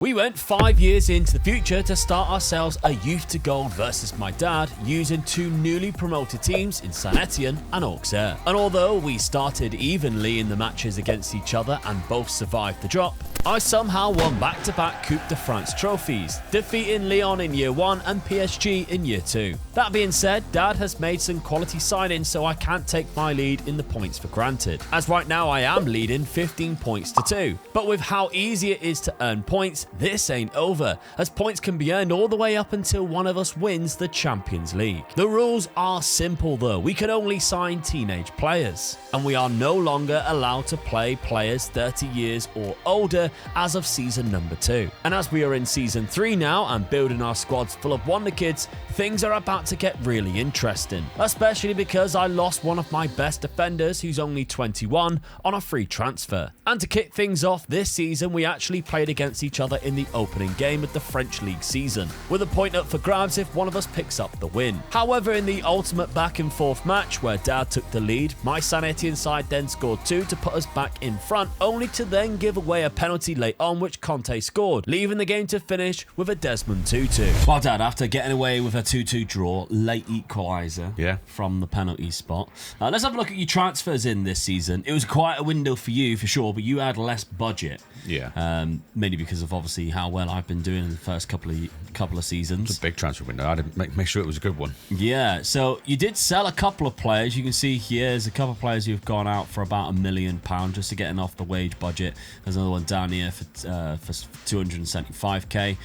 We went 5 years into the future to start ourselves a Youth to Gold versus my dad using two newly promoted teams in Saint Etienne and Auxerre. And although we started evenly in the matches against each other and both survived the drop, I somehow won back-to-back Coupe de France trophies, defeating Lyon in year 1 and PSG in year 2. That being said, Dad has made some quality signings, so I can't take my lead in the points for granted, as right now I am leading 15 points to 2. But with how easy it is to earn points, this ain't over, as points can be earned all the way up until one of us wins the Champions League. The rules are simple though, we can only sign teenage players, and we are no longer allowed to play players 30 years or older as of season number 2. And as we are in season 3 now and building our squads full of wonder kids, things are about to get really interesting, especially because I lost one of my best defenders, who's only 21, on a free transfer. And to kick things off this season, we actually played against each other in the opening game of the French League season, with a point up for grabs if one of us picks up the win. However, in the ultimate back and forth match where Dad took the lead, my Saint Etienne side then scored 2 to put us back in front, only to then give away a penalty late on which Conte scored, leaving the game to finish with a Desmond 2-2. Well, Dad, after getting away with a 2-2 draw, late equaliser from the penalty spot, let's have a look at your transfers in this season. It was quite a window for you, for sure, but you had less budget. Yeah. Mainly because of obviously how well I've been doing in the first couple of seasons. It's a big transfer window. I had to make sure it was a good one. Yeah, so you did sell a couple of players. You can see here there's a couple of players who've gone out for about £1 million just to getting off the wage budget. There's another one down here for 275k.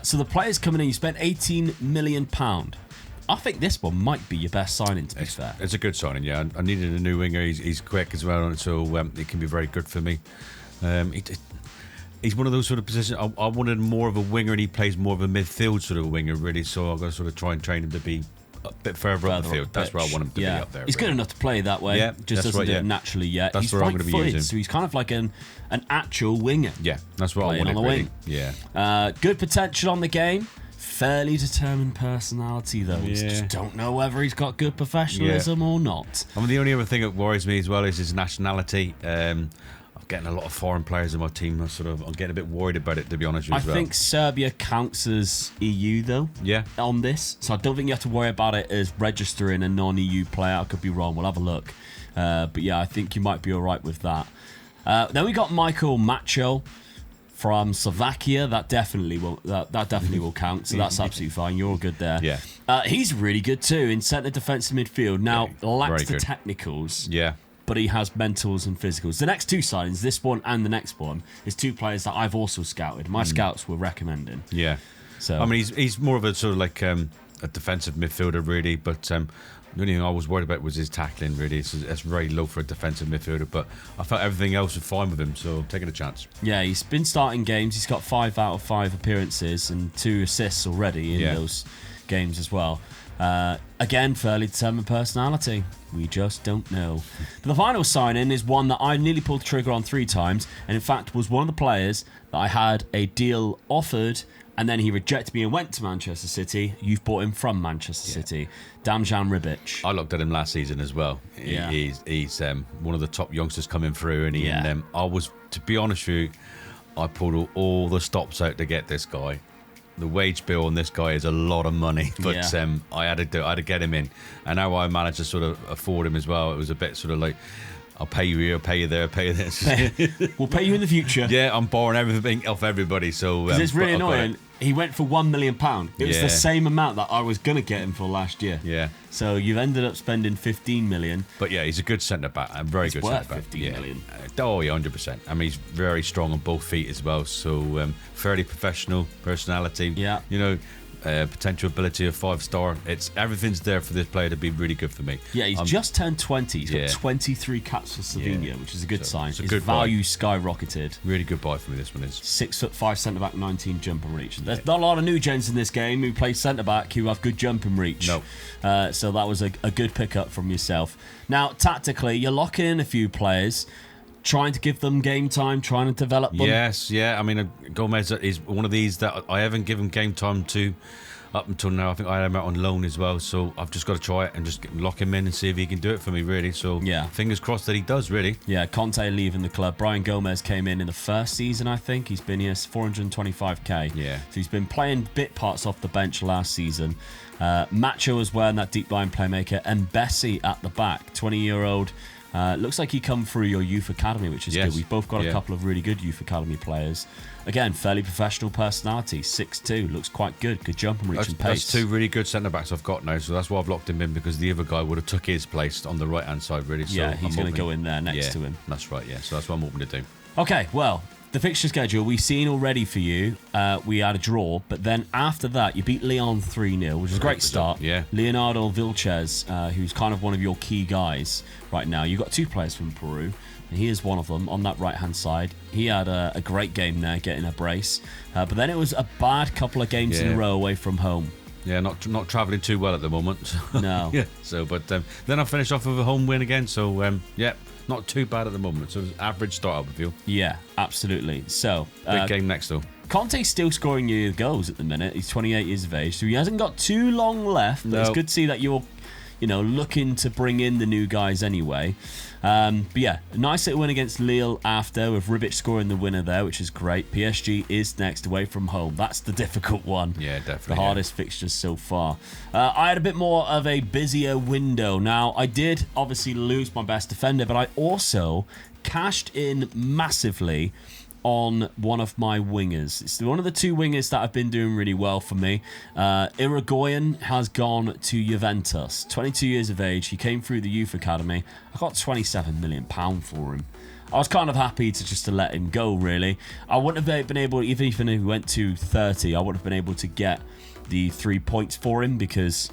So the players coming in, you spent £18 million. I think this one might be your best signing, to be fair. It's a good signing, yeah. I needed a new winger. He's quick as well, so it can be very good for me. He's one of those sort of positions. I wanted more of a winger, and he plays more of a midfield sort of winger, really. So I've got to sort of try and train him to be a bit further up the field. That's where I want him to be up there. He's good enough to play that way. Yeah, just doesn't do it naturally yet. That's where I'm going to be using him. So he's kind of like an actual winger. Yeah, that's what I want on the wing. Yeah. Good potential on the game. Fairly determined personality, though. Yeah. Just don't know whether he's got good professionalism or not. I mean, the only other thing that worries me as well is his nationality. I'm getting a lot of foreign players in my team. I'm getting a bit worried about it, to be honest with you. I think Serbia counts as EU, though. Yeah. On this, so I don't think you have to worry about it as registering a non-EU player. I could be wrong. We'll have a look. But yeah, I think you might be all right with that. Then we got Michael Macho from Slovakia. That definitely will count. So that's absolutely fine. You're all good there. Yeah. He's really good too in centre defensive midfield. Now lacks the good technicals. Yeah. But he has mentals and physicals. The next two signings, this one and the next one, is two players that I've also scouted. My scouts were recommending. Yeah. So I mean, he's more of a sort of like a defensive midfielder, really. But the only thing I was worried about was his tackling, really. It's very low for a defensive midfielder. But I felt everything else was fine with him, so I'm taking a chance. Yeah, he's been starting games. He's got 5 out of 5 appearances and 2 assists already in those games as well. Again, fairly determined personality. We just don't know. But the final signing is one that I nearly pulled the trigger on 3 times, and in fact was one of the players that I had a deal offered, and then he rejected me and went to Manchester City. You've bought him from Manchester City. Damjan Ribic. I looked at him last season as well. Yeah. He's one of the top youngsters coming through, and I was, to be honest with you, I pulled all the stops out to get this guy. The wage bill on this guy is a lot of money, but I had to get him in, and how I managed to sort of afford him as well. It was a bit sort of like, I'll pay you here, I'll pay you there, I'll pay you this. We'll pay you in the future. Yeah, I'm borrowing everything off everybody. So it's really annoying. He went for £1 million. It was the same amount that I was going to get him for last year. Yeah. So you've ended up spending 15 million. But yeah, he's a good centre back. A very good centre back. 15 million. Oh, yeah, 100%. I mean, he's very strong on both feet as well. So fairly professional personality. Yeah. You know, potential ability of 5-star. Everything's there for this player to be really good for me. Yeah, he's just turned 20. He's got 23 caps for Slovenia, which is a good sign. It's a His good value skyrocketed. Really good buy for me, this one is. 6'5" centre back, 19 jumping reach. There's not a lot of new gens in this game who play centre back who have good jumping reach. No. So that was a good pickup from yourself. Now, tactically, you're locking in a few players, trying to give them game time, trying to develop them. Yes, yeah. I mean, Gomez is one of these that I haven't given game time to. up until now, I think I had him out on loan as well. So I've just got to try it and just lock him in and see if he can do it for me, really. So fingers crossed that he does, really. Yeah, Conte leaving the club. Brian Gomez came in the first season, I think. He's been here 425k. Yeah. So he's been playing bit parts off the bench last season. Macho as well, and that deep line playmaker. And Bessie at the back, 20-year-old. Looks like he come through your youth academy, which is good. We've both got a couple of really good youth academy players. Again, fairly professional personality, 6'2", looks quite good. Good jump and reach and pace. That's two really good centre-backs I've got now, so that's why I've locked him in, because the other guy would have took his place on the right-hand side, really. So he's going to go in there next to him. That's right, so that's what I'm hoping to do. Okay, well, the fixture schedule we've seen already for you. We had a draw, but then after that, you beat Lyon 3-0, which is a great start. Yeah. Leonardo Vilches, who's kind of one of your key guys right now. You've got two players from Peru, and he is one of them on that right-hand side. He had a great game there, getting a brace. But then it was a bad couple of games in a row away from home. Yeah, not travelling too well at the moment. No. So, but then I finished off with a home win again. So, not too bad at the moment. So, it was average start, I feel. Yeah, absolutely. So, big game next, though. Conte's still scoring you goals at the minute. He's 28 years of age, so he hasn't got too long left. But it's good to see that you're, looking to bring in the new guys anyway. But yeah, a nice little win against Lille after, with Ribic scoring the winner there, which is great. PSG is next away from home. That's the difficult one. Yeah, definitely. The hardest fixtures so far. I had a bit more of a busier window. Now, I did obviously lose my best defender, but I also cashed in massively on one of my wingers. It's one of the two wingers that have been doing really well for me. Irigoyen has gone to Juventus. 22 years of age. He came through the youth academy. I got £27 million for him. I was kind of happy to let him go, really. I wouldn't have been able, even if he went to 30, I wouldn't have been able to get the 3 points for him, because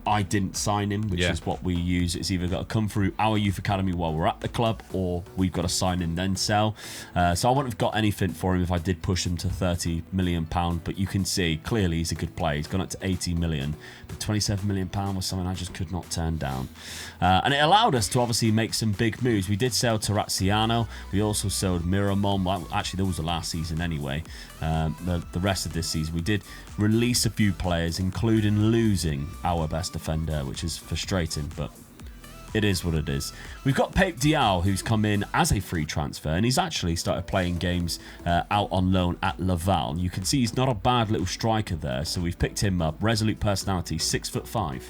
I didn't sign him, which is what we use. It's either got to come through our youth academy while we're at the club, or we've got to sign him then sell. So I wouldn't have got anything for him if I did push him to £30 million. But you can see clearly he's a good player. He's gone up to £80 million. But £27 million was something I just could not turn down. And it allowed us to obviously make some big moves. We did sell Terraziano. We also sold Miramon. Well, actually, that was the last season anyway. The rest of this season, we did release a few players, including losing our best defender, which is frustrating, but it is what it is. We've got Pape Diao, who's come in as a free transfer, and he's actually started playing games out on loan at Laval. You can see he's not a bad little striker there, so we've picked him up. Resolute personality, 6'5".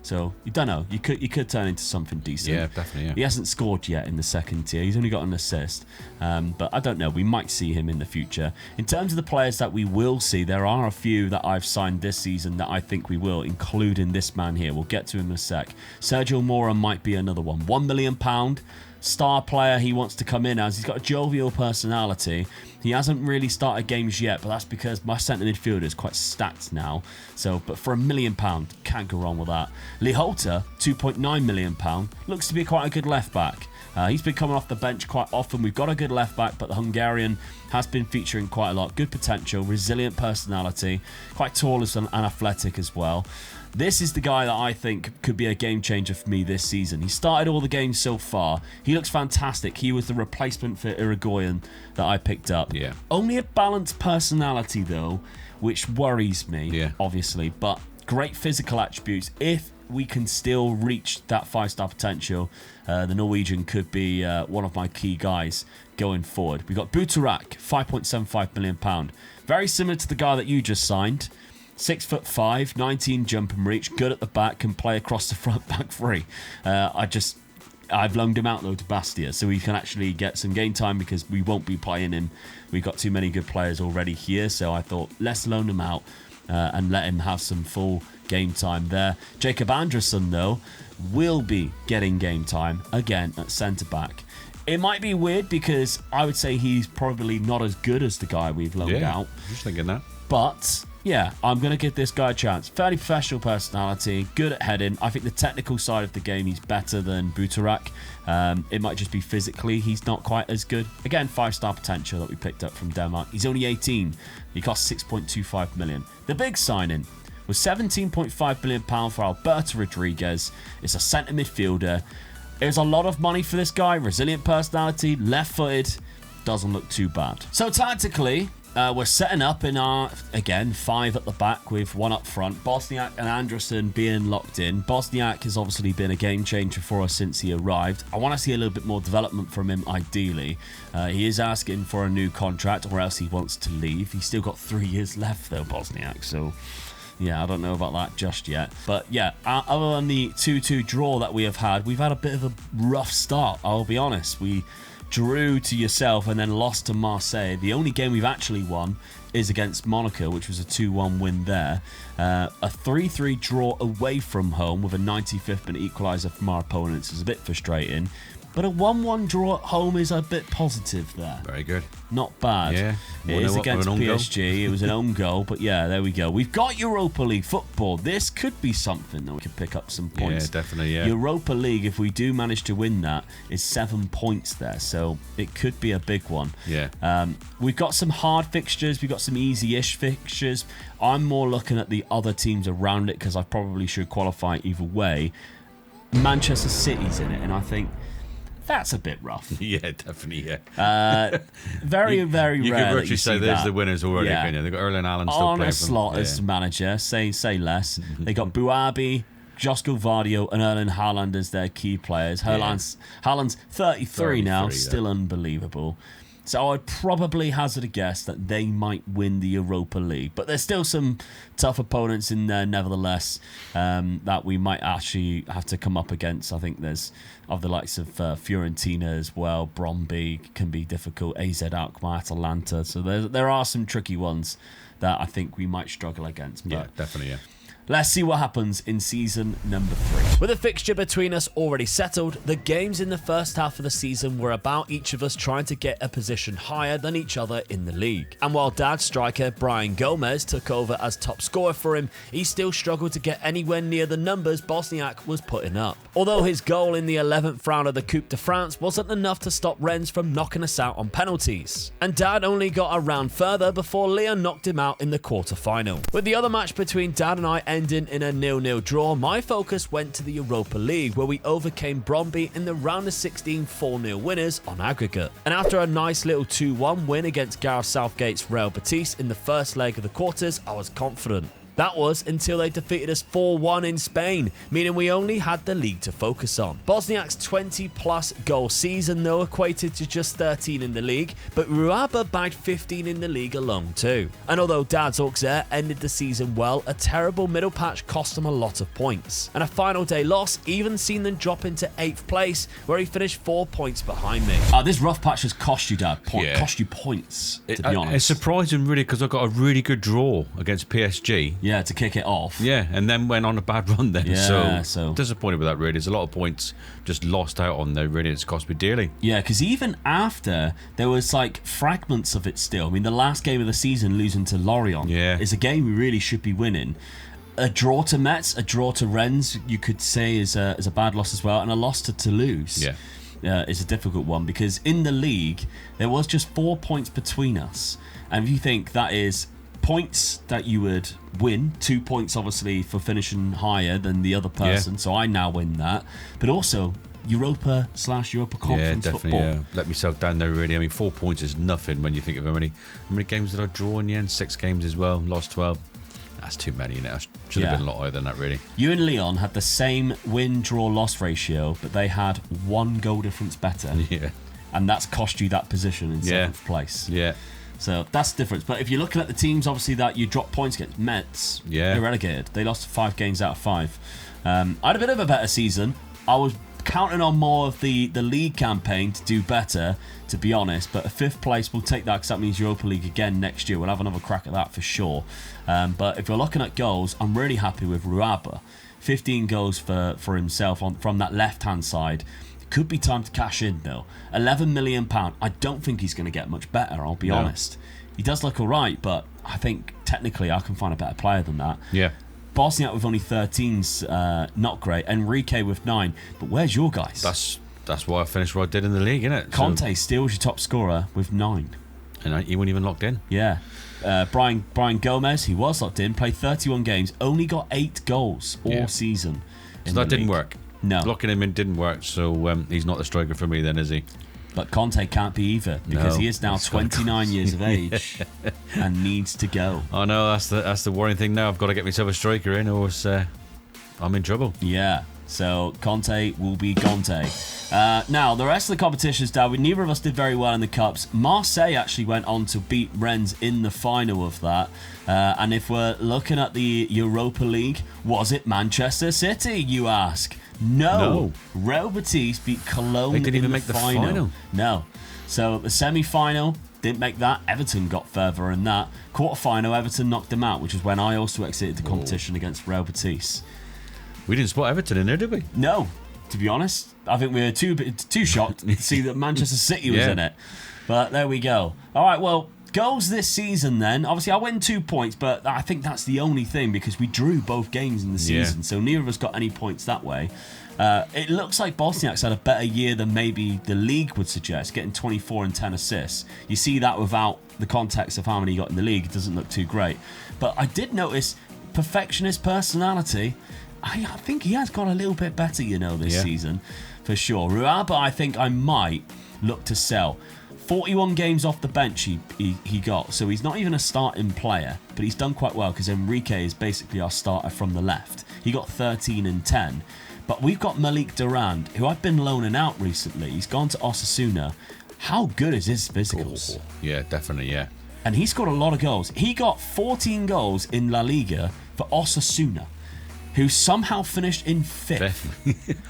So you don't know. You could turn into something decent. Yeah, definitely. Yeah. He hasn't scored yet in the second tier. He's only got an assist. But I don't know. We might see him in the future. In terms of the players that we will see, there are a few that I've signed this season that I think we will, including this man here. We'll get to him in a sec. Sergio Mora might be another one. £1 million. Star player he wants to come in as. He's got a jovial personality. He hasn't really started games yet, but that's because my centre midfielder is quite stacked now. So, but for £1 million, can't go wrong with that. Liholta, £2.9 million, looks to be quite a good left back. He's been coming off the bench quite often. We've got a good left back, but the Hungarian has been featuring quite a lot. Good potential, resilient personality, quite tall and athletic as well. This is the guy that I think could be a game changer for me this season. He started all the games so far. He looks fantastic. He was the replacement for Irigoyen that I picked up. Yeah. Only a balanced personality, though, which worries me, obviously. But great physical attributes. If we can still reach that 5-star potential, the Norwegian could be one of my key guys going forward. We've got Buturak, £5.75 million. Very similar to the guy that you just signed. 6'5", 19 jump and reach, good at the back, can play across the front back three. I've loaned him out though to Bastia, so he can actually get some game time because we won't be playing him. We've got too many good players already here, so I thought let's loan him out and let him have some full game time there. Jacob Anderson though will be getting game time again at centre back. It might be weird because I would say he's probably not as good as the guy we've loaned out. Just thinking that. But yeah, I'm going to give this guy a chance. Fairly professional personality, good at heading. I think the technical side of the game, he's better than Buturak. It might just be physically he's not quite as good. Again, 5-star potential that we picked up from Denmark. He's only 18. He costs 6.25 million. The big signing was £17.5 million for Alberto Rodriguez. It's a centre midfielder. There's a lot of money for this guy. Resilient personality, left-footed. Doesn't look too bad. So tactically, We're setting up in our, again, 5 at the back with 1 up front. Bosniak and Anderson being locked in. Bosniak has obviously been a game changer for us since he arrived. I want to see a little bit more development from him, ideally. He is asking for a new contract, or else he wants to leave. He's still got 3 years left, though, Bosniak, so... yeah, I don't know about that just yet. But yeah, other than the 2-2 draw that we have had, we've had a bit of a rough start, I'll be honest. We drew to yourself and then lost to Marseille. The only game we've actually won is against Monaco, which was a 2-1 win there. A 3-3 draw away from home with a 95th minute equaliser from our opponents is a bit frustrating. But a 1-1 draw at home is a bit positive there. Very good. Not bad. Yeah. It is against PSG. It was an own goal, but yeah, there we go. We've got Europa League football. This could be something that we could pick up some points. Yeah, definitely, yeah. Europa League, if we do manage to win that, is 7 points there, so it could be a big one. Yeah. We've got some hard fixtures. We've got some easy-ish fixtures. I'm more looking at the other teams around it because I probably should qualify either way. Manchester City's in it, and I think... that's a bit rough. Yeah, definitely, yeah. Very, very rare. You could virtually say there's the winners already, yeah. can you? They've got Erling Haaland still on playing a slot as manager, say less. They got Buabi, Josko Vardio and Erling Haaland as their key players. Haaland's 33 now, still unbelievable. So I'd probably hazard a guess that they might win the Europa League. But there's still some tough opponents in there, nevertheless, that we might actually have to come up against. I think there's of the likes of Fiorentina as well. Bromby can be difficult. AZ Alkmaar, Atalanta. So there are some tricky ones that I think we might struggle against. But yeah, definitely, yeah. Let's see what happens in season number 3. With a fixture between us already settled, the games in the first half of the season were about each of us trying to get a position higher than each other in the league. And while Dad's striker Brian Gomez took over as top scorer for him, he still struggled to get anywhere near the numbers Bosniak was putting up. Although his goal in the 11th round of the Coupe de France wasn't enough to stop Rennes from knocking us out on penalties. And Dad only got a round further before Leon knocked him out in the quarter-final. With the other match between Dad and I ending in a 0-0 draw, my focus went to the Europa League, where we overcame Bromby in the round of 16 4-0 winners on aggregate. And after a nice little 2-1 win against Gareth Southgate's Real Betis in the first leg of the quarters, I was confident. That was until they defeated us 4-1 in Spain, meaning we only had the league to focus on. Bosniak's 20-plus goal season, though, equated to just 13 in the league, but Ruaba bagged 15 in the league alone too. And although Dad's Auxerre ended the season well, a terrible middle patch cost them a lot of points. And a final day loss even seen them drop into 8th place, where he finished 4 points behind me. This rough patch has cost you, Dad. Cost you points, to be honest. It's surprising, really, because I got a really good draw against PSG. Yeah, to kick it off. Yeah, and then went on a bad run then. Yeah, so disappointed with that, really. There's a lot of points just lost out on there, really. It's cost me dearly. Yeah, because even after, there was like fragments of it still. I mean, the last game of the season, losing to Lorient, is a game we really should be winning. A draw to Metz, a draw to Rennes, you could say is a bad loss as well, and a loss to Toulouse. Is a difficult one, because in the league, there was just 4 points between us. And if you think that is points that you would win, 2 points obviously for finishing higher than the other person, so I now win that, but also Europa Conference football. Yeah, let myself down there, really. I mean, 4 points is nothing when you think of how many games did I draw in the end? 6 games as well, lost 12. That's too many, innit? I should have been a lot higher than that, really. You and Leon had the same win-draw-loss ratio, but they had 1 goal difference better. Yeah. And that's cost you that position in 7th place. Yeah. So that's the difference. But if you're looking at the teams, obviously, that you drop points against, Metz, they're relegated. They lost 5 games out of 5. I had a bit of a better season. I was counting on more of the league campaign to do better, to be honest. But a 5th place, we'll take that, because that means Europa League again next year. We'll have another crack at that for sure. But if you're looking at goals, I'm really happy with Ruaba. 15 goals for himself from that left-hand side. Could be time to cash in, though. £11 million. I don't think he's going to get much better, I'll be honest. He does look all right, but I think technically I can find a better player than that. Yeah. Bosniak with only 13's not great. Enrique with 9. But where's your guys? That's why I finished what I did in the league, innit? Conte still is your top scorer with 9. And he wasn't even locked in. Yeah. Brian Gomez, he was locked in, played 31 games, only got 8 goals all season. So that didn't work. No. Locking him in didn't work, so he's not the striker for me then, is he? But Conte can't be either, because he is now he's gotta 29 years of age and needs to go. I know, that's the worrying thing now. I've got to get myself a striker in, or I'm in trouble. Yeah, so Conte will be Conte. Now, the rest of the competitions, Dad, neither of us did very well in the Cups. Marseille actually went on to beat Rennes in the final of that. And if we're looking at the Europa League, was it Manchester City, you ask? No. Real Betis beat Cologne. They didn't even in make the final. No. So the semi-final didn't make that. Everton got further in that. Quarter-final, Everton knocked them out, which is when I also exited the competition against Real Betis. We didn't spot Everton in there, did we? No, to be honest. I think we were too shocked to see that Manchester City was in it. But there we go. All right, well, goals this season then. Obviously, I win 2 points, but I think that's the only thing because we drew both games in the season. So neither of us got any points that way. It looks like Bosniak's had a better year than maybe the league would suggest, getting 24 and 10 assists. You see that without the context of how many he got in the league. It doesn't look too great. But I did notice perfectionist personality. I think he has got a little bit better, this season, for sure. Ruaba, I think I might look to sell. 41 games off the bench he got, so he's not even a starting player, but he's done quite well because Enrique is basically our starter from the left. He got 13 and 10. But we've got Malik Durand, who I've been loaning out recently. He's gone to Osasuna. How good is his physicals? Oh, yeah, definitely, yeah. And he scored a lot of goals. He got 14 goals in La Liga for Osasuna, who somehow finished in fifth.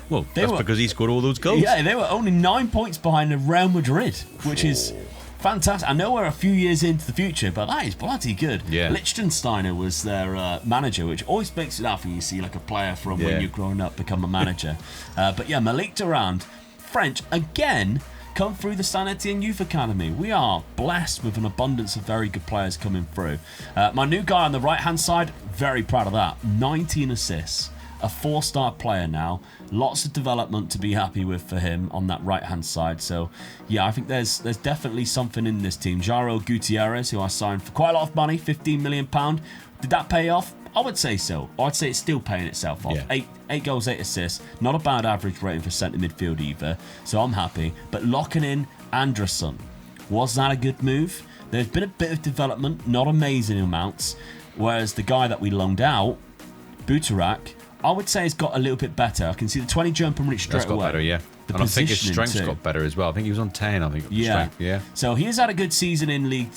Well, that's because he scored all those goals. Yeah, they were only 9 points behind Real Madrid, which is fantastic. I know we're a few years into the future, but that is bloody good. Yeah. Liechtensteiner was their manager, which always makes it laugh when you see like a player from when you're growing up become a manager. But yeah, Malik Durand, French, again, come through the Saint Etienne Youth Academy. We are blessed with an abundance of very good players coming through. My new guy on the right-hand side, very proud of that. 19 assists. A 4-star player now. Lots of development to be happy with for him on that right-hand side. So, yeah, I think there's definitely something in this team. Jairo Gutierrez, who I signed for quite a lot of money, £15 million. Did that pay off? I would say so. I'd say it's still paying itself off. Yeah. 8 goals, 8 assists. Not a bad average rating for centre midfield either. So I'm happy. But locking in Anderson, was that a good move? There's been a bit of development, not amazing amounts. Whereas the guy that we loaned out, Buturak, I would say has got a little bit better. I can see the 20 jump and reach straight That's got away. better, yeah. And I think his strength's got better as well. I think he was on 10, I think. Strength, yeah. So he has had a good season in Ligue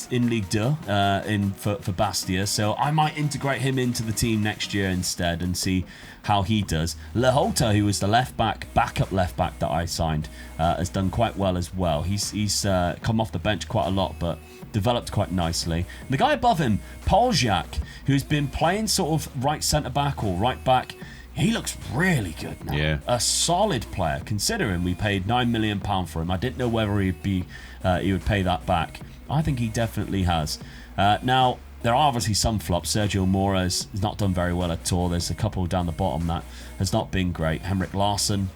2 for Bastia. So I might integrate him into the team next year instead and see how he does. Lehota, who was the backup left back that I signed, has done quite well as well. He's come off the bench quite a lot, but developed quite nicely. The guy above him, Poljak, who's been playing sort of right centre back or right back. He looks really good now. Yeah. A solid player, considering we paid £9 million for him. I didn't know whether he would pay that back. I think he definitely has. Now, there are obviously some flops. Sergio Mora has not done very well at all. There's a couple down the bottom that has not been great. Henrik Larsson,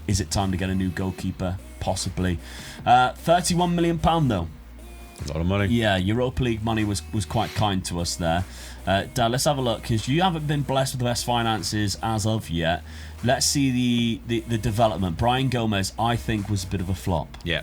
is it time to get a new goalkeeper? Possibly. £31 million though. A lot of money. Yeah, Europa League money was quite kind to us there. Dad, let's have a look, because you haven't been blessed with the best finances as of yet. Let's see the development. Brian Gomez, I think, was a bit of a flop. Yeah,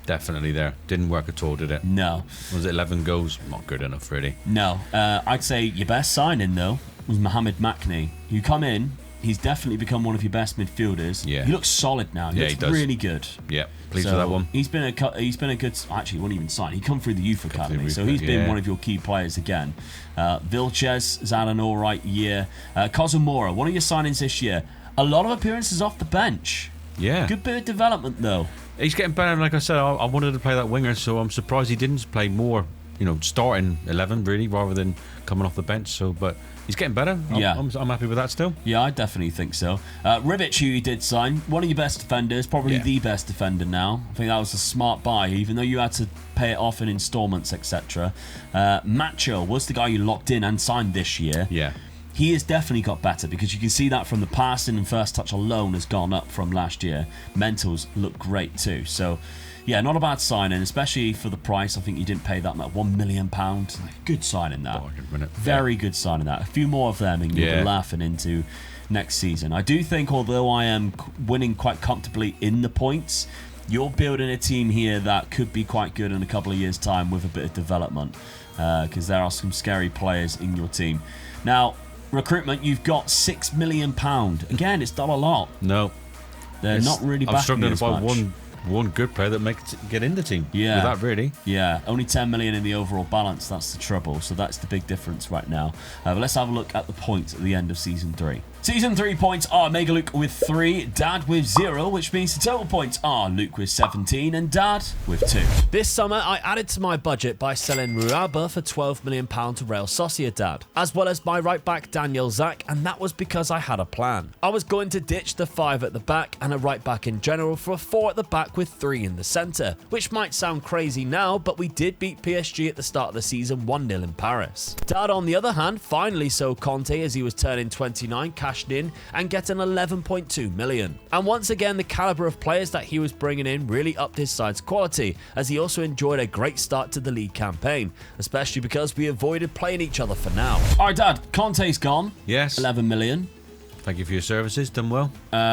definitely there. Didn't work at all, did it? No. Was it 11 goals? Not good enough, really. No. I'd say your best signing, though, was Mohamed Makni. You come in, he's definitely become one of your best midfielders. Yeah. He looks solid now. He looks really good. Yeah, pleased with that one. He's been a good. Actually, he won't even sign. He come through the youth academy, so he's been one of your key players again. Vilches has had an all right year. Kozumora, one of your signings this year. A lot of appearances off the bench. Yeah, good bit of development though. He's getting better. Like I said, I wanted to play that winger, so I'm surprised he didn't play more. Starting 11 really, rather than coming off the bench. So, but he's getting better. I'm happy with that still. Yeah, I definitely think so. Ribic, who you did sign, one of your best defenders, probably the best defender now. I think that was a smart buy, even though you had to pay it off in installments, etc. Macho was the guy you locked in and signed this year. Yeah. He has definitely got better, because you can see that from the passing and first touch alone has gone up from last year. Mentals look great too. So, yeah, not a bad signing, especially for the price. I think you didn't pay that much, £1 million. Good signing that. Very good signing that. A few more of them and you'll be laughing into next season. I do think, although I am winning quite comfortably in the points, You're building a team here that could be quite good in a couple of years' time with a bit of development, because there are some scary players in your team. Now, recruitment, you've got £6 million. Again, it's not a lot. No. They're not really backing I'm struggling as to find much. one good player that makes get in the team. Yeah. With that, really. Yeah, only 10 million in the overall balance. That's the trouble. So that's the big difference right now. But let's have a look at the points at the end of Season 3. Season 3 points are Mega Luke with 3, Dad with 0, which means the total points are Luke with 17 and Dad with 2. This summer, I added to my budget by selling Ruaba for £12 million to Real Sociedad, as well as my right back Daniel Zak, and that was because I had a plan. I was going to ditch the 5 at the back and a right back in general for a 4 at the back with 3 in the centre, which might sound crazy now, but we did beat PSG at the start of the season 1-0 in Paris. Dad, on the other hand, finally sold Conte as he was turning 29, cashed in and getting 11.2 million. And once again, the calibre of players that he was bringing in really upped his side's quality, as he also enjoyed a great start to the league campaign, especially because we avoided playing each other for now. Alright Dad, Conte's gone. Yes. 11 million. Thank you for your services, done well.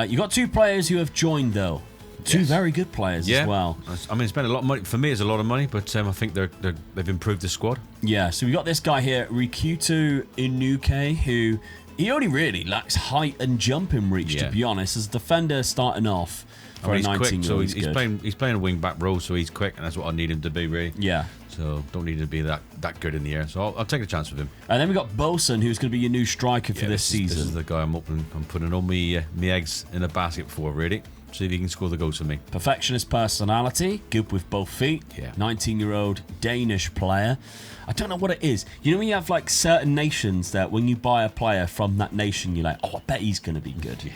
You got 2 players who have joined though. 2 very good players as well. I mean, it's been a lot of money. For me, it's a lot of money, but I think they've improved the squad. Yeah, so we got this guy here, Rikutu Inuke, who he only really lacks height and jumping reach, to be honest. As a defender starting off for a 19-year-old, he's playing a wing-back role, so he's quick, and that's what I need him to be, really. Yeah. So don't need him to be that good in the air. So I'll take a chance with him. And then we got Bosun, who's going to be your new striker for this season. This is the guy I'm putting all me eggs in a basket for, really. See if he can score the goals for me. Perfectionist personality, good with both feet. Yeah. 19-year-old Danish player. I don't know what it is. You know when you have like certain nations that when you buy a player from that nation, you're like, oh, I bet he's going to be good.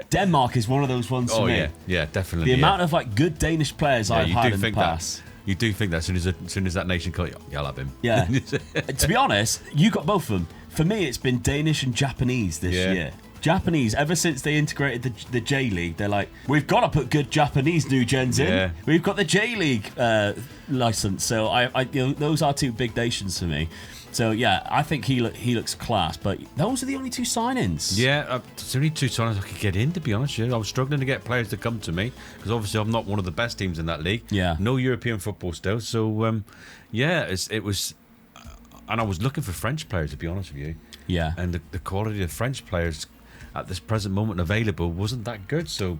Denmark is one of those ones for me. Yeah, definitely. The amount of like good Danish players I've had in the past. You do think that as soon as that nation comes, I'll have him. Yeah. To be honest, you got both of them. For me, it's been Danish and Japanese this year. Japanese, ever since they integrated the J League, they're like, we've got to put good Japanese new gens in. Yeah. We've got the J League license, so I those are 2 big nations for me. So yeah, I think he looks class. But those are the only 2 signings. Yeah, there's only 2 signings I could get in. To be honest, I was struggling to get players to come to me because obviously I'm not one of the best teams in that league. Yeah, no European football still. So it was, and I was looking for French players, to be honest with you. Yeah, and the quality of French players at this present moment available wasn't that good, so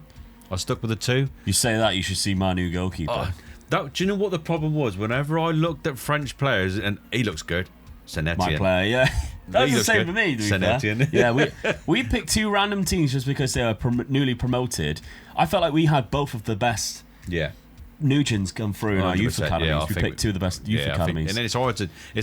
I stuck with the 2. You say that, you should see my new goalkeeper. Do you know what the problem was? Whenever I looked at French players, and he looks good, Saint-Étienne. My player, yeah. That's the same for me, Saint-Étienne. Yeah, we picked 2 random teams just because they were newly promoted. I felt like we had both of the best. Yeah. Nugent's come through in our youth academies. Yeah, we picked 2 of the best youth academies. And then it's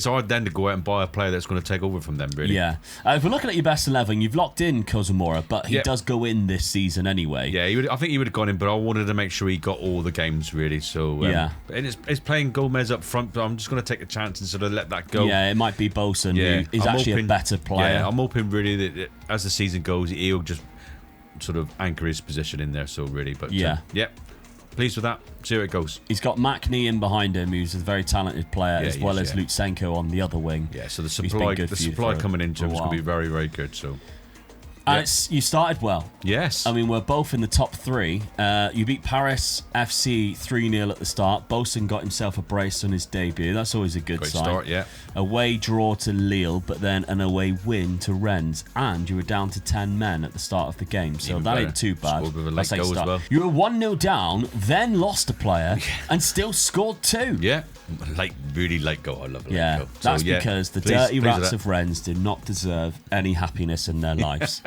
hard then to go out and buy a player that's going to take over from them, really. Yeah. If we're looking at your best 11, you've locked in Kozumura, but he does go in this season anyway. Yeah, I think he would have gone in, but I wanted to make sure he got all the games, really. So and it's playing Gomez up front, but I'm just going to take a chance and sort of let that go. Yeah, it might be Bosun, who is actually a better player. Yeah, I'm hoping really that as the season goes, he'll just sort of anchor his position in there. So really, but pleased with that. See how it goes. He's got Makni in behind him, who's a very talented player, as well as Lutsenko on the other wing. Yeah, so the supply coming into him is going to be very, very good. So. And you started well. Yes. I mean, we're both in the top 3. You beat Paris FC 3-0 at the start. Bosun got himself a brace on his debut. That's always a good sign. Start, yeah. Away draw to Lille, but then an away win to Rennes. And you were down to 10 men at the start of the game. So that ain't too bad. Scored with a late goal as well. You were 1-0 down, then lost a player, and still scored 2. Yeah. Really late goal. I love a late goal. That's because the dirty rats of Rennes do not deserve any happiness in their lives.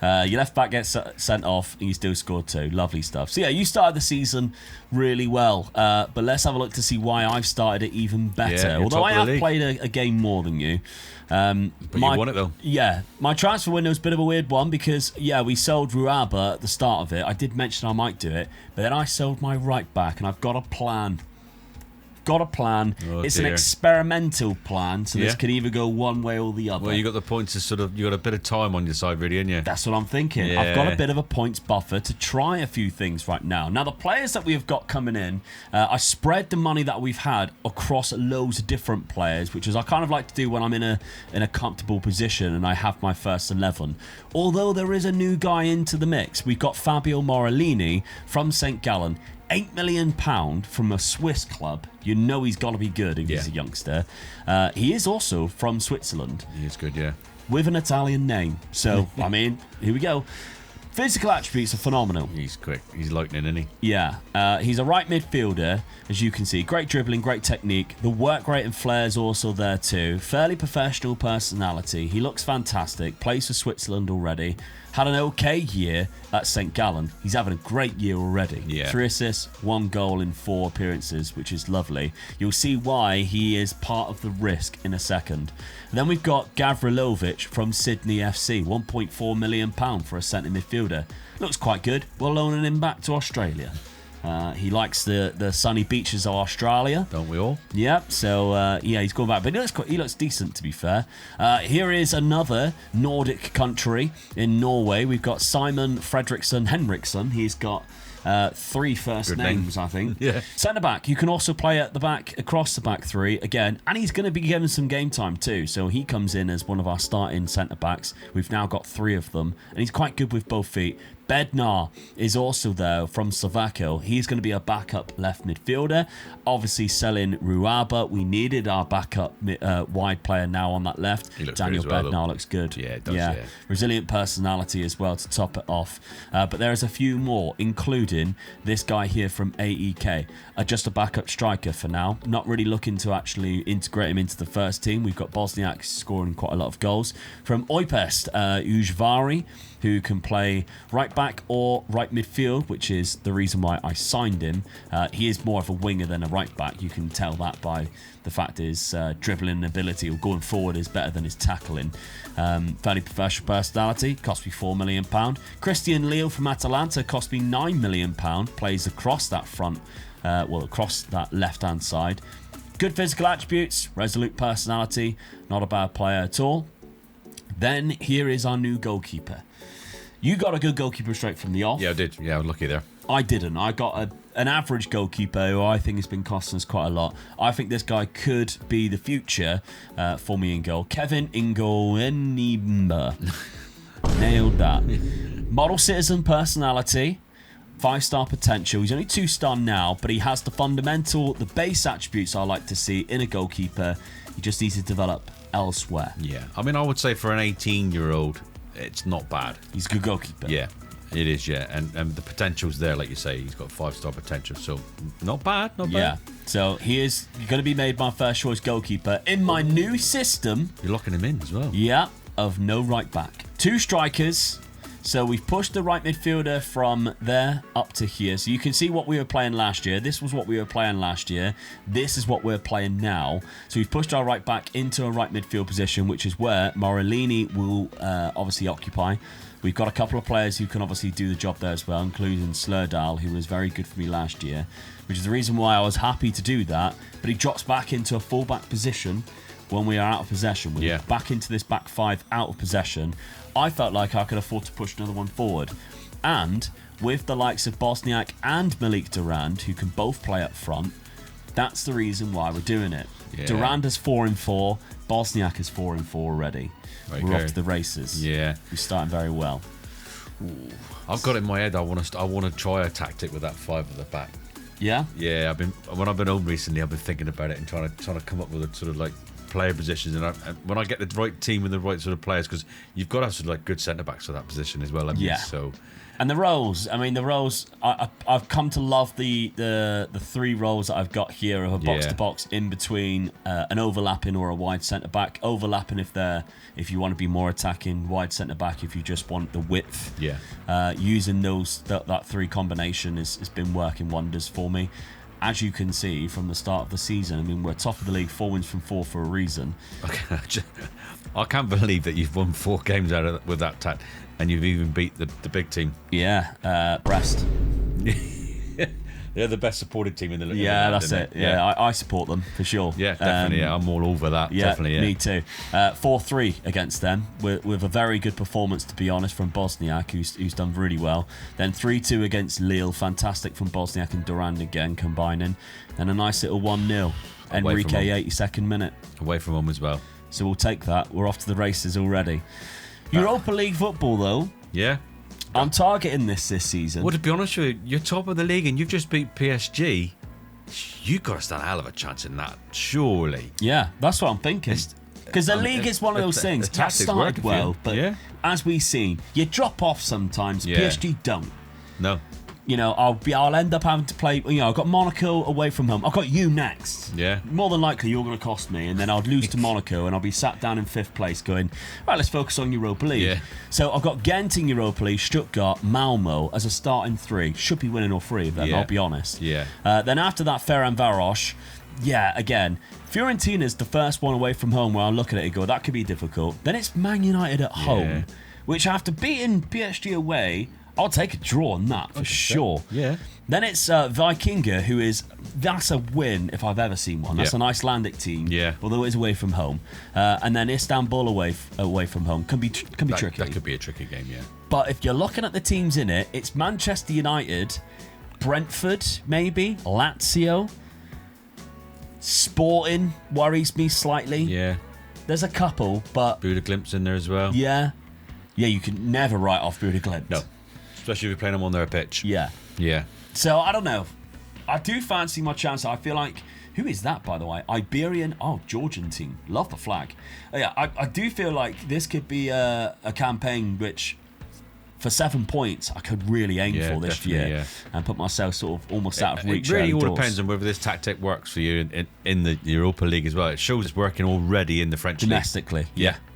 Your left back gets sent off and you still scored 2. Lovely stuff. So yeah, you started the season really well, but let's have a look to see why I've started it even better. Although I have played a game more than you. But you won it though. Yeah, my transfer window was a bit of a weird one because we sold Ruaba at the start of it. I did mention I might do it, but then I sold my right back and I've got a plan. got a plan. It's an experimental plan, so this could either go one way or the other. Well, you got the points to you got a bit of time on your side, really, ain't you? That's what I'm thinking. Yeah. I've got a bit of a points buffer to try a few things right now. Now, the players that we've got coming in, I spread the money that we've had across loads of different players, which is I kind of like to do when I'm in a comfortable position and I have my first 11. Although there is a new guy into the mix. We've got Fabio Morellini from St. Gallen. £8 million from a Swiss club. You know he's got to be good if he's a youngster. He is also from Switzerland. He is good, yeah. With an Italian name. So, I mean, here we go. Physical attributes are phenomenal. He's quick. He's lightning, isn't he? Yeah. He's a right midfielder, as you can see. Great dribbling, great technique. The work rate and flair is also there too. Fairly professional personality. He looks fantastic. Plays for Switzerland already. Had an okay year at St. Gallen. He's having a great year already. Yeah. 3 assists, 1 goal in 4 appearances, which is lovely. You'll see why he is part of the risk in a second. And then we've got Gavrilovic from Sydney FC. £1.4 million for a centre midfielder. Looks quite good. We're loaning him back to Australia. He likes the sunny beaches of Australia. Don't we all? Yep. So, he's going back. But he looks decent, to be fair. Here is another Nordic country in Norway. We've got Simon Fredriksson Henriksson. He's got 3 first names, I think. Yeah. Centre back. You can also play at the back, across the back 3 again. And he's going to be given some game time too. So he comes in as one of our starting centre backs. We've now got 3 of them. And he's quite good with both feet. Bednar is also there from Slovakia. He's going to be a backup left midfielder. Obviously selling Ruaba. We needed our backup wide player now on that left. Daniel Bednar looks good. Yeah, it does, yeah. Resilient personality as well to top it off. But there's a few more, including this guy here from AEK. Just a backup striker for now. Not really looking to actually integrate him into the first team. We've got Bosniak scoring quite a lot of goals. From Oipest, Ujvari, who can play right back or right midfield, which is the reason why I signed him. He is more of a winger than a right back. You can tell that by the fact his dribbling ability or going forward is better than his tackling. Fairly professional personality, cost me £4 million. Christian Leo from Atalanta cost me £9 million. Plays across that front, across that left-hand side. Good physical attributes, resolute personality, not a bad player at all. Then here is our new goalkeeper. You got a good goalkeeper straight from the off. Yeah, I did. Yeah, I was lucky there. I didn't. I got an average goalkeeper who I think has been costing us quite a lot. I think this guy could be the future for me in goal. Kevin Ingoenimba. Nailed that. Model citizen personality. 5-star potential. He's only 2-star now, but he has the base attributes I like to see in a goalkeeper. He just needs to develop elsewhere. Yeah. I mean, I would say for an 18-year-old, it's not bad. He's a good goalkeeper. Yeah, it is, yeah. And the potential's there, like you say. He's got 5-star potential, so not bad, not bad. Yeah, so he is going to be made my first choice goalkeeper in my new system. You're locking him in as well. Yeah, of no right back. 2 strikers. So we've pushed the right midfielder from there up to here. So you can see what we were playing last year. This was what we were playing last year. This is what we're playing now. So we've pushed our right back into a right midfield position, which is where Morellini will obviously occupy. We've got a couple of players who can obviously do the job there as well, including Slerdal, who was very good for me last year, which is the reason why I was happy to do that. But he drops back into a fullback position when we are out of possession. We're back into this back 5 out of possession. I felt like I could afford to push another one forward. And with the likes of Bosniak and Malik Durand, who can both play up front, that's the reason why we're doing it. Yeah. Durand is 4 in 4. Bosniak is 4 in 4 already. We're off to the races. Yeah. We're starting very well. Ooh. I've got it in my head. I want to try a tactic with that 5 at the back. Yeah? Yeah, when I've been home recently, I've been thinking about it and trying to come up with a sort of like player positions, and when I get the right team and the right sort of players, because you've got to have sort of like good centre backs for that position as well. So, and the roles. I mean, the roles. I've come to love the 3 roles that I've got here of a box to box in between an overlapping or a wide centre back. Overlapping if you want to be more attacking, wide centre back if you just want the width. Yeah. Using that 3 combination has been working wonders for me. As you can see from the start of the season, I mean, we're top of the league, 4 wins from 4 for a reason. I can't believe that you've won 4 games with that tact, and you've even beat the big team. Yeah, Brest. They're the best supported team in the league. Yeah, that's it. Yeah, I support them for sure. Yeah, definitely. I'm all over that. Yeah, Definitely. Yeah. Me too. 4-3 against them with a very good performance, to be honest, from Bosniak, who's done really well. Then 3-2 against Lille, fantastic from Bosniak and Durand again combining. And a nice little 1-0. Enrique, 82nd minute. Away from home as well. So we'll take that. We're off to the races already. Europa League football, though. Yeah. I'm targeting this season. Well, to be honest with you, you're top of the league and you've just beat PSG. You've got to stand a hell of a chance in that, surely. Yeah, that's what I'm thinking. Because the league is one of those things. It started well, but as we've seen, you drop off sometimes. Yeah. PSG don't. No. You know, I'll end up having to play. You know, I've got Monaco away from home. I've got you next. Yeah. More than likely, you're going to cost me, and then I'll lose to Monaco, and I'll be sat down in 5th place, going, right, let's focus on Europa League. Yeah. So I've got Ghent in Europa League, Stuttgart, Malmo as a starting 3. Should be winning all 3 of them. I'll be honest. Yeah. Then after that, Ferencváros. Yeah, again, Fiorentina's the first one away from home where I look at it and go, that could be difficult. Then it's Man United at home, which after beating PSG away, I'll take a draw on that for sure. Yeah. Then it's Vikingur, that's a win if I've ever seen one. That's an Icelandic team, although it's away from home. And then Istanbul away from home can be tricky. That could be a tricky game, yeah. But if you're looking at the teams in it, it's Manchester United, Brentford maybe, Lazio, Sporting worries me slightly. Yeah. There's a couple, but Buda Glimpse in there as well. Yeah, you can never write off Buda Glimt. No. Especially if you're playing them on their pitch. Yeah. Yeah. So, I don't know. I do fancy my chance. I feel like... Who is that, by the way? Iberian... Oh, Georgian team. Love the flag. Yeah, I do feel like this could be a campaign which... For 7 points, I could really aim for this year and put myself sort of almost out of reach. It really all depends on whether this tactic works for you in the Europa League as well. It shows it's working already in the French league. Domestically,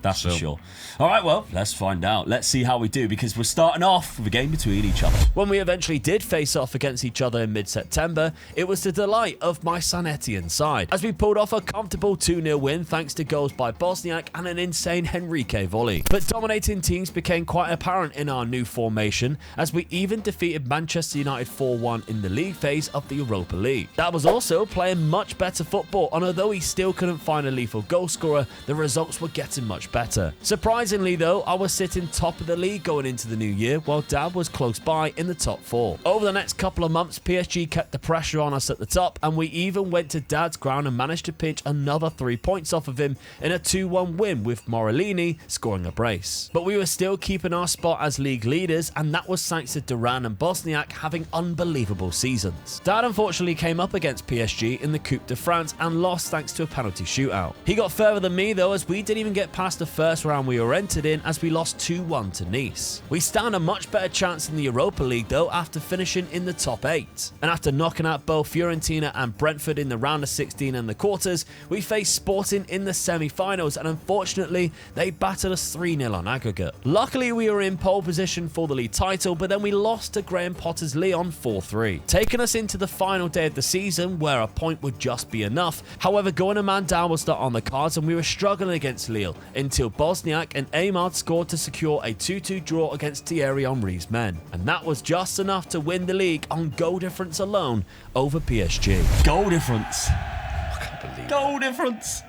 that's for sure. All right, well, let's find out. Let's see how we do, because we're starting off with a game between each other. When we eventually did face off against each other in mid-September, it was the delight of my San Etienne side, as we pulled off a comfortable 2-0 win thanks to goals by Bosniak and an insane Henrique volley. But dominating teams became quite apparent in our new formation, as we even defeated Manchester United 4-1 in the league phase of the Europa League. That was also playing much better football, and although he still couldn't find a lethal goal scorer, the results were getting much better. Surprisingly though, I was sitting top of the league going into the new year, while Dad was close by in the top 4. Over the next couple of months, PSG kept the pressure on us at the top, and we even went to Dad's ground and managed to pinch another 3 points off of him in a 2-1 win, with Morellini scoring a brace. But we were still keeping our spot as league leaders, and that was thanks to Duran and Bosniak having unbelievable seasons. Dad unfortunately came up against PSG in the Coupe de France and lost thanks to a penalty shootout. He got further than me though, as we didn't even get past the first round we were entered in, as we lost 2-1 to Nice. We stand a much better chance in the Europa League though after finishing in the top 8. And after knocking out both Fiorentina and Brentford in the round of 16 and the quarters, we faced Sporting in the semi-finals, and unfortunately they battered us 3-0 on aggregate. Luckily we were in pole position for the league title, but then we lost to Graham Potter's Lyon 4-3, taking us into the final day of the season where a point would just be enough. However, going a man down was not on the cards, and we were struggling against Lille until Bosniak and Aimard scored to secure a 2-2 draw against Thierry Henry's men, and that was just enough to win the league on goal difference alone over PSG. Goal difference. I can't believe goal difference.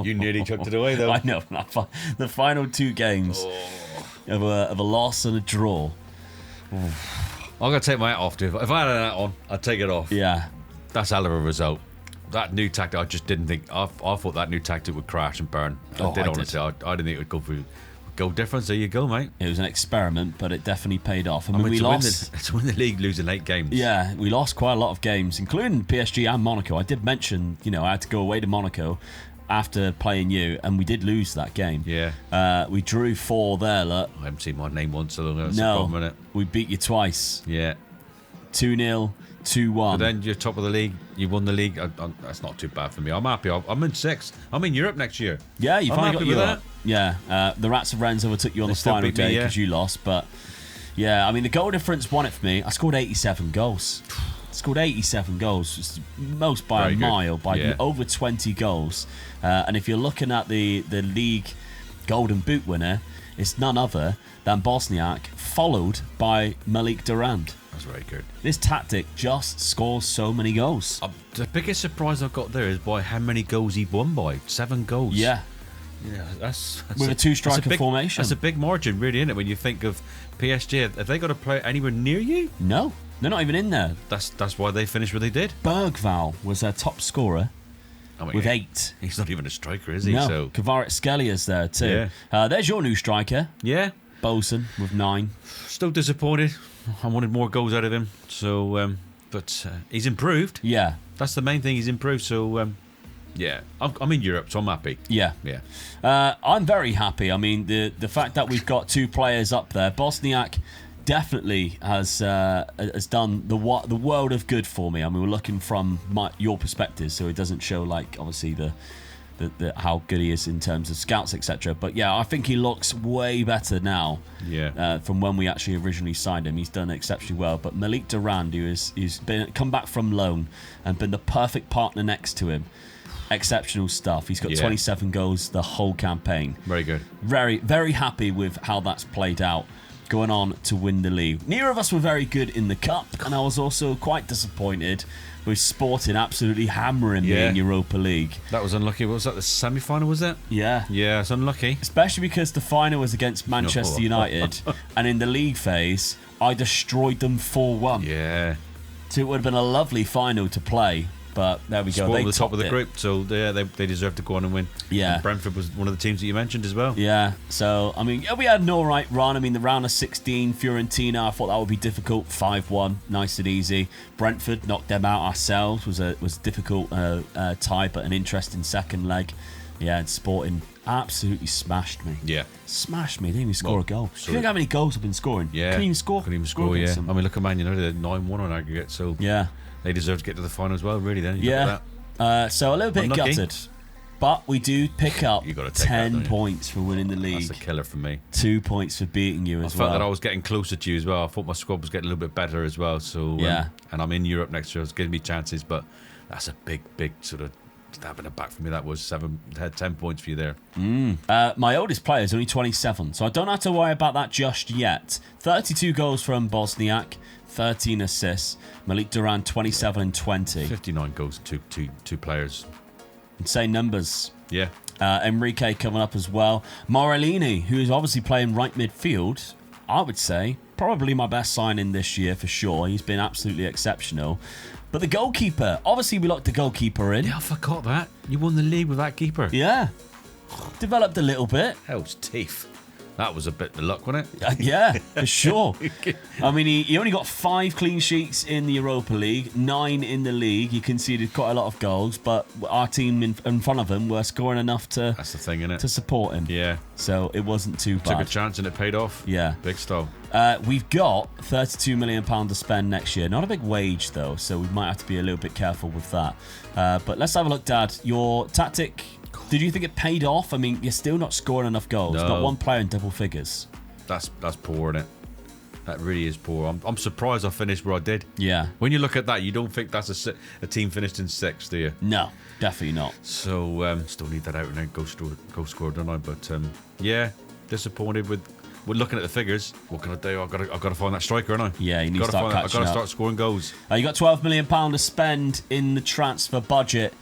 You nearly chucked it away though. I know. The final 2 games of a loss and a draw. I'm going to take my hat off. If I had a hat on, I'd take it off. Yeah. That's a hell of a result. That new tactic, I just didn't think... I thought that new tactic would crash and burn. I didn't think it would go through goal difference. There you go, mate. It was an experiment, but it definitely paid off. I mean, we lost... To win the league, losing 8 games. Yeah, we lost quite a lot of games, including PSG and Monaco. I did mention, I had to go away to Monaco after playing you, and we did lose that game. Yeah. We drew 4 there, look. I haven't seen my name once, so long. No, we beat you twice. Yeah. 2-0, 2-1. But then you're top of the league. You won the league. That's not too bad for me. I'm happy. I'm in 6th. I'm in Europe next year. Yeah, you finally got Europe. That. Yeah. The Rats of Rennes overtook you on the final day because you lost. But yeah, I mean, the goal difference won it for me. I scored 87 goals. Scored 87 goals, it's most by Very a mile, good. by over 20 goals. And if you're looking at the league Golden Boot winner, it's none other than Bosniak, followed by Malik Durand. That's very good. This tactic just scores so many goals. The biggest surprise I've got there is by how many goals he won by. 7 goals. Yeah. Yeah, that's with a two-striker formation. That's a big margin, really, isn't it? When you think of PSG, have they got to play anywhere near you? No, they're not even in there. That's why they finished where they did. Bergval was their top scorer with 8. He's not even a striker, is he? No, So Kvaratskhelia there too. Yeah. There's your new striker. Yeah. Bosun with 9. Still disappointed. I wanted more goals out of him. So, but he's improved. Yeah. That's the main thing. He's improved. So, yeah, I'm in Europe, so I'm happy. Yeah. I'm very happy. I mean, the fact that we've got 2 players up there, Bosniak definitely has done the world of good for me. I mean, we're looking from your perspective, so it doesn't show like obviously the how good he is in terms of scouts, etc. But yeah, I think he looks way better now. Yeah. From when we actually originally signed him, he's done exceptionally well. But Malik Durand, who's been come back from loan and been the perfect partner next to him. Exceptional stuff. He's got 27 goals the whole campaign. Very good. Very, very happy with how that's played out. Going on to win the league. Neither of us were very good in the cup, and I was also quite disappointed with Sporting absolutely hammering me in Europa League. That was unlucky. What was that? The semi-final, was it? Yeah. Yeah, it's unlucky. Especially because the final was against Manchester United, and in the league phase, I destroyed them 4-1. Yeah. So it would have been a lovely final to play. But there we go. They were the top of the group, so they deserve to go on and win. Yeah. And Brentford was one of the teams that you mentioned as well. Yeah. So, I mean, we had an all right run. I mean, the round of 16, Fiorentina, I thought that would be difficult. 5-1, nice and easy. Brentford knocked them out ourselves. Was a difficult tie, but an interesting second leg. Yeah, and Sporting absolutely smashed me. Yeah. Smashed me. Didn't even score a goal. Do you think how many goals I've been scoring? Yeah. Couldn't even score. Couldn't even score, yeah. I mean, look at Man United, 9-1 on aggregate, so... Yeah. They deserve to get to the final as well, really, then. So a little bit gutted. But we do pick up you gotta take 10 points for winning the league. That's a killer for me. 2 points for beating you as well. I felt that I was getting closer to you as well. I thought my squad was getting a little bit better as well. So and I'm in Europe next year. It's giving me chances, but that's a big sort of stab in the back for me. That was 10 points for you there. My oldest player is only 27, so I don't have to worry about that just yet. 32 goals from Bosniak, 13 assists. Malik Durand, 27 and 20. 59 goals, two players. Insane numbers. Yeah. Enrique coming up as well. Morellini, who is obviously playing right midfield, I would say probably my best signing this year for sure. He's been absolutely exceptional. But the goalkeeper, obviously we locked the goalkeeper in. Yeah, I forgot that. You won the league with that keeper. Yeah. Developed a little bit. Hell's teeth. That was a bit of luck, wasn't it? Yeah, for sure. I mean, he only got 5 clean sheets in the Europa League, 9 in the league. He conceded quite a lot of goals, but our team in front of him were scoring enough to... That's the thing, innit? ...to support him. Yeah. So it wasn't too bad. Took a chance and it paid off. Yeah. Big style. We've got £32 million to spend next year. Not a big wage, though, so we might have to be a little bit careful with that. But let's have a look, Dad. Your tactic... Did you think it paid off? I mean, you're still not scoring enough goals. No. Not one player in double figures. That's poor, isn't it? That really is poor. I'm surprised I finished where I did. Yeah. When you look at that, you don't think that's a team finished in 6th, do you? No, definitely not. So still need that out and then go score, don't I? But yeah, disappointed with. We're looking at the figures. What can I do? I've got to find that striker, haven't I? Yeah, you need to start catching up. I've got to start scoring goals. You got £12 million to spend in the transfer budget.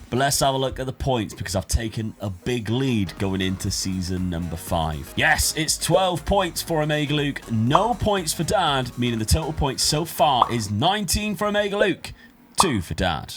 But let's have a look at the points because I've taken a big lead going into season number 5. Yes, it's 12 points for Omega Luke. No points for Dad, meaning the total points so far is 19 for Omega Luke, 2 for Dad.